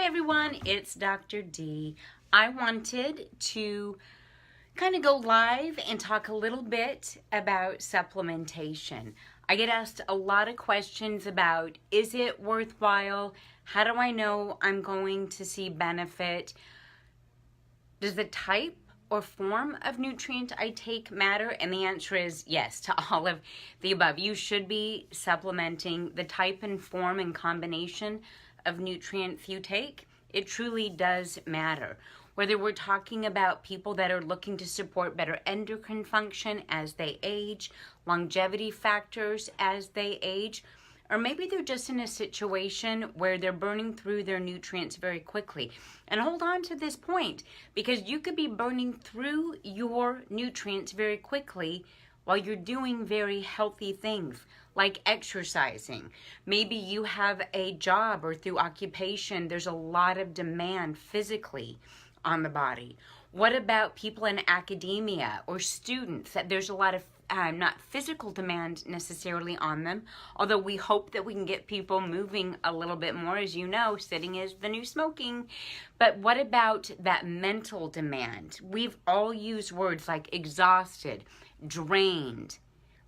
everyone, it's Dr. D. I wanted to kind of go live and talk a little bit about supplementation. I get asked a lot of questions about, is it worthwhile? How do I know I'm going to see benefit? Does the type or form of nutrient I take matter? And the answer is yes to all of the above. You should be supplementing. The type and form and combination of nutrients you take, it truly does matter. Whether we're talking about people that are looking to support better endocrine function as they age, longevity factors as they age, or maybe they're just in a situation where they're burning through their nutrients very quickly. And hold on to this point, because you could be burning through your nutrients very quickly while you're doing very healthy things like exercising. Maybe you have a job or through occupation, there's a lot of demand physically on the body. What about people in academia or students that there's a lot of not physical demand necessarily on them, although we hope that we can get people moving a little bit more. As you know, sitting is the new smoking. But what about that mental demand? We've all used words like exhausted, drained,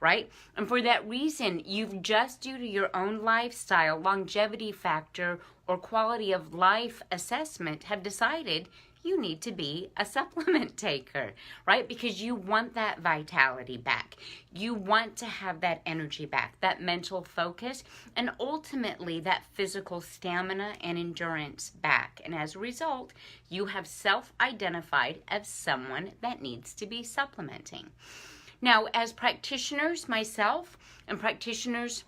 right? And for that reason, you've just, due to your own lifestyle, longevity factor, or quality of life assessment, have decided you need to be a supplement taker, right? Because you want that vitality back. You want to have that energy back, that mental focus, and ultimately that physical stamina and endurance back. And as a result, you have self-identified as someone that needs to be supplementing. Now, as practitioners, myself, and practitioners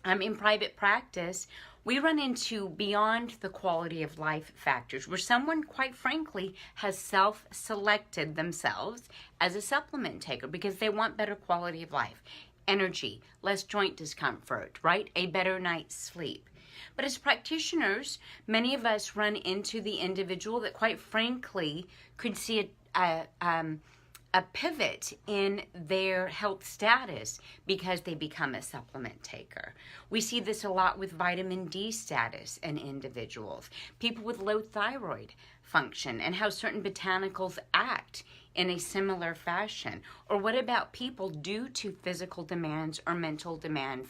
in private practice, we run into beyond the quality of life factors where someone, quite frankly, has self-selected themselves as a supplement taker because they want better quality of life, energy, less joint discomfort, right? A better night's sleep. But as practitioners, many of us run into the individual that, quite frankly, could see a pivot in their health status because they become a supplement taker. We see this a lot with vitamin D status in individuals, people with low thyroid function and how certain botanicals act in a similar fashion. Or what about people due to physical demands or mental demands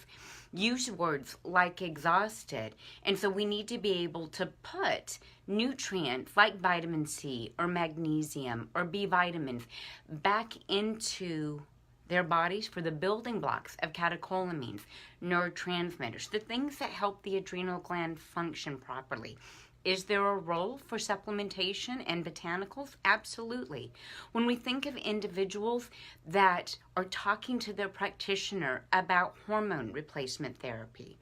use words like exhausted? And so we need to be able to put nutrients like vitamin C or magnesium or B vitamins back into their bodies for the building blocks of catecholamines, neurotransmitters, the things that help the adrenal gland function properly. Is there a role for supplementation and botanicals? Absolutely. When we think of individuals that are talking to their practitioner about hormone replacement therapy,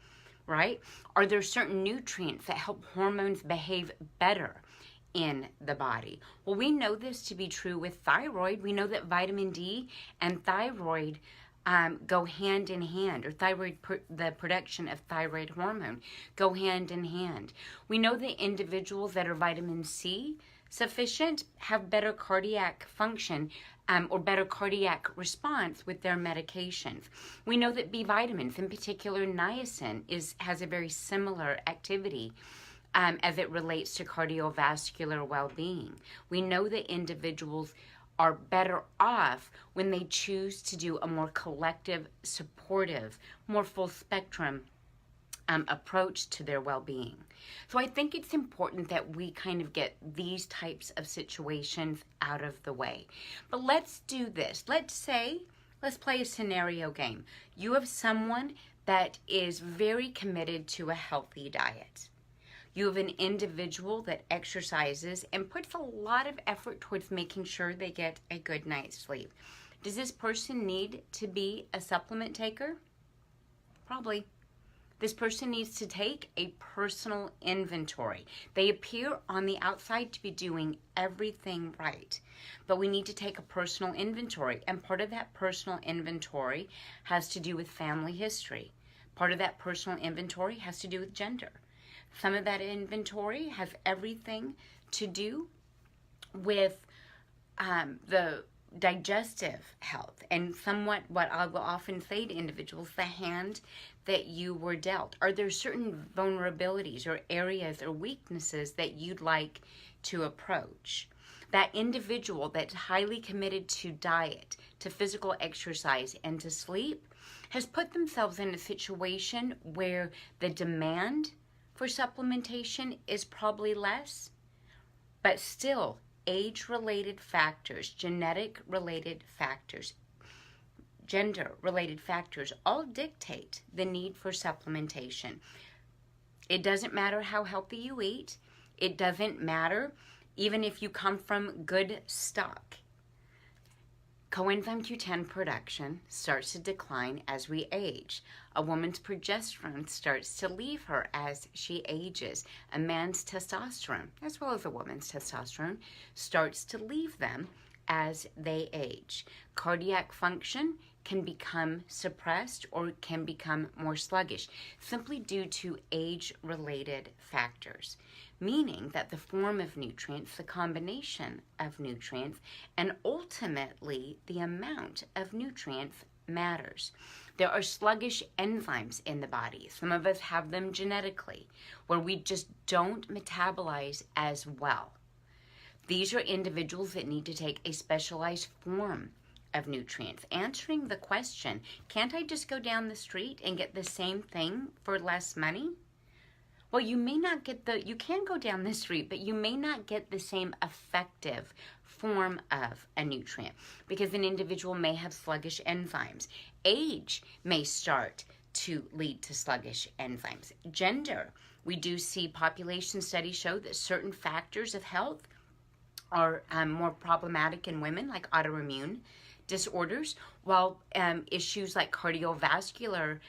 right? Are there certain nutrients that help hormones behave better in the body? Well, we know this to be true with thyroid. We know that vitamin D and thyroid go hand in hand, or the production of thyroid hormone go hand in hand. We know that individuals that are vitamin C sufficient have better cardiac function or better cardiac response with their medications. We know that B vitamins, in particular niacin, has a very similar activity as it relates to cardiovascular well-being. We know that individuals are better off when they choose to do a more collective, supportive, more full spectrum approach to their well-being. So I think it's important that we kind of get these types of situations out of the way. But let's do this. Let's play a scenario game. You have someone that is very committed to a healthy diet. You have an individual that exercises and puts a lot of effort towards making sure they get a good night's sleep. Does this person need to be a supplement taker? Probably. This person needs to take a personal inventory. They appear on the outside to be doing everything right, but we need to take a personal inventory, and part of that personal inventory has to do with family history. Part of that personal inventory has to do with gender. Some of that inventory has everything to do with the digestive health, and somewhat what I will often say to individuals, the hand that you were dealt. Are there certain vulnerabilities or areas or weaknesses that you'd like to approach? That individual that's highly committed to diet, to physical exercise, and to sleep has put themselves in a situation where the demand for supplementation is probably less, but still age-related factors, genetic-related factors, gender-related factors all dictate the need for supplementation. It doesn't matter how healthy you eat. It doesn't matter even if you come from good stock. Coenzyme Q10 production starts to decline as we age. A woman's progesterone starts to leave her as she ages. A man's testosterone, as well as a woman's testosterone, starts to leave them as they age. Cardiac function can become suppressed or can become more sluggish simply due to age-related factors, meaning that the form of nutrients, the combination of nutrients, and ultimately the amount of nutrients matters. There are sluggish enzymes in the body. Some of us have them genetically, where we just don't metabolize as well. These are individuals that need to take a specialized form of nutrients. Answering the question, can't I just go down the street and get the same thing for less money? Well, you may not get you can go down the street, but you may not get the same effective form of a nutrient because an individual may have sluggish enzymes. Age may start to lead to sluggish enzymes. Gender, we do see population studies show that certain factors of health are more problematic in women, like autoimmune disorders, while issues like cardiovascular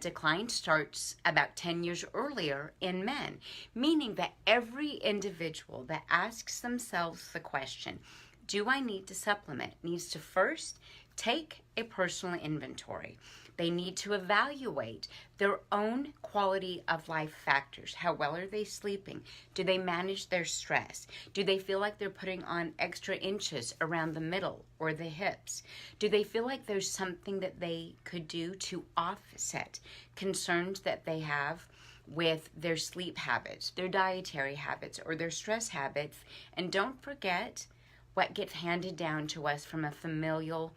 decline starts about 10 years earlier in men, meaning that every individual that asks themselves the question, do I need to supplement, needs to first take a personal inventory. They need to evaluate their own quality of life factors. How well are they sleeping? Do they manage their stress? Do they feel like they're putting on extra inches around the middle or the hips? Do they feel like there's something that they could do to offset concerns that they have with their sleep habits, their dietary habits, or their stress habits? And don't forget what gets handed down to us from a familial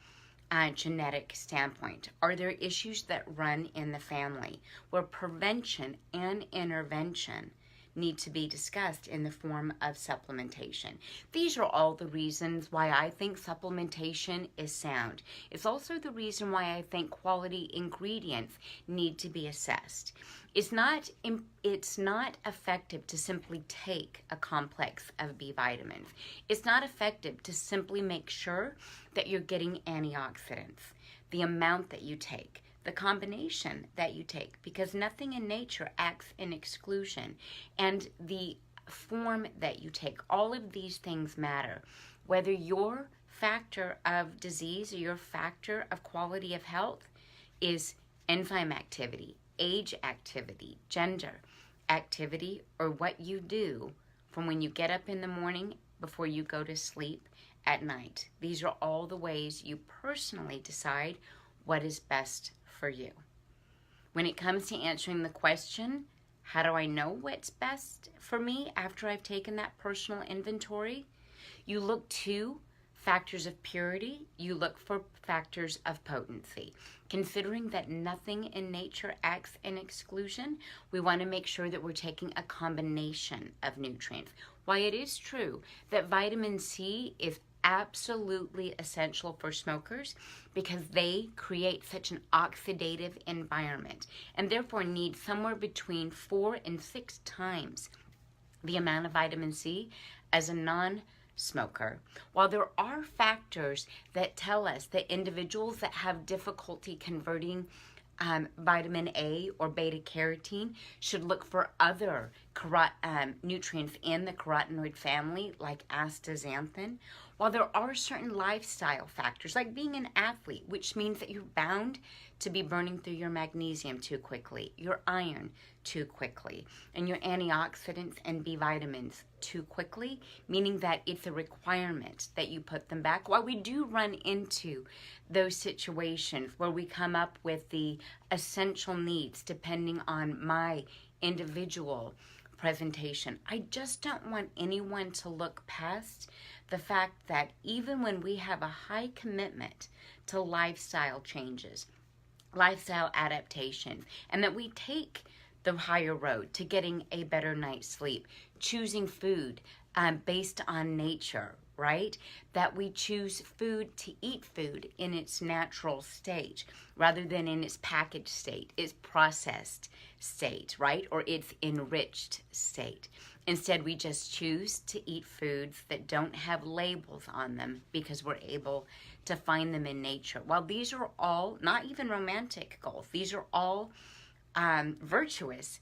genetic standpoint. Are there issues that run in the family where prevention and intervention need to be discussed in the form of supplementation? These are all the reasons why I think supplementation is sound. It's also the reason why I think quality ingredients need to be assessed. It's not effective to simply take a complex of B vitamins. It's not effective to simply make sure that you're getting antioxidants, the amount that you take, the combination that you take, because nothing in nature acts in exclusion, and the form that you take. All of these things matter. Whether your factor of disease or your factor of quality of health is enzyme activity, age activity, gender activity, or what you do from when you get up in the morning before you go to sleep at night. These are all the ways you personally decide what is best for you. When it comes to answering the question, how do I know what's best for me after I've taken that personal inventory? You look to factors of purity, you look for factors of potency. Considering that nothing in nature acts in exclusion, we want to make sure that we're taking a combination of nutrients. While it is true that vitamin C is absolutely essential for smokers because they create such an oxidative environment and therefore need somewhere between 4 and 6 times the amount of vitamin C as a non-smoker. While there are factors that tell us that individuals that have difficulty converting vitamin A or beta carotene should look for other nutrients in the carotenoid family like astaxanthin. While there are certain lifestyle factors, like being an athlete, which means that you're bound to be burning through your magnesium too quickly, your iron too quickly, and your antioxidants and B vitamins too quickly, meaning that it's a requirement that you put them back. While we do run into those situations where we come up with the essential needs depending on my individual presentation, I just don't want anyone to look past the fact that even when we have a high commitment to lifestyle changes, lifestyle adaptation, and that we take the higher road to getting a better night's sleep, choosing food based on nature, right? That we choose food to eat food in its natural state rather than in its packaged state, its processed state, right? Or its enriched state. Instead, we just choose to eat foods that don't have labels on them because we're able to find them in nature. While these are all not even romantic goals, these are all virtuous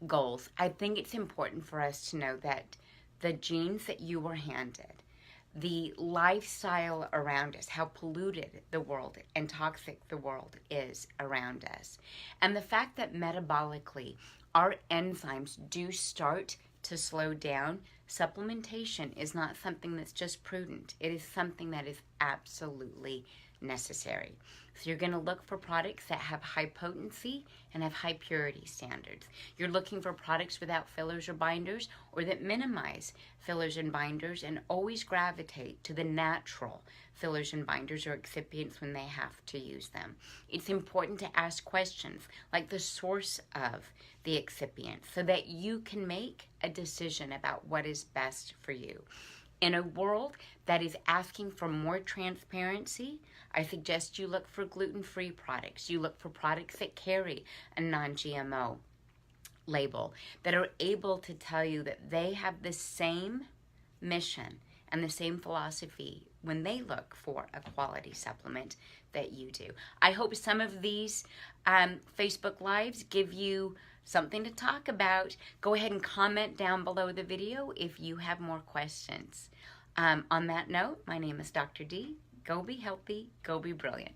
goals, I think it's important for us to know that the genes that you were handed, the lifestyle around us, how polluted the world and toxic the world is around us, and the fact that metabolically our enzymes do start to slow down, supplementation is not something that's just prudent. It is something that is absolutely necessary. So you're going to look for products that have high potency and have high purity standards. You're looking for products without fillers or binders, or that minimize fillers and binders, and always gravitate to the natural fillers and binders or excipients when they have to use them. It's important to ask questions like the source of the excipient so that you can make a decision about what is best for you. In a world that is asking for more transparency, I suggest you look for gluten-free products. You look for products that carry a non-GMO label, that are able to tell you that they have the same mission and the same philosophy when they look for a quality supplement that you do. I hope some of these Facebook Lives give you something to talk about. Go ahead and comment down below the video if you have more questions. On that note, my name is Dr. D. Go be healthy, go be brilliant.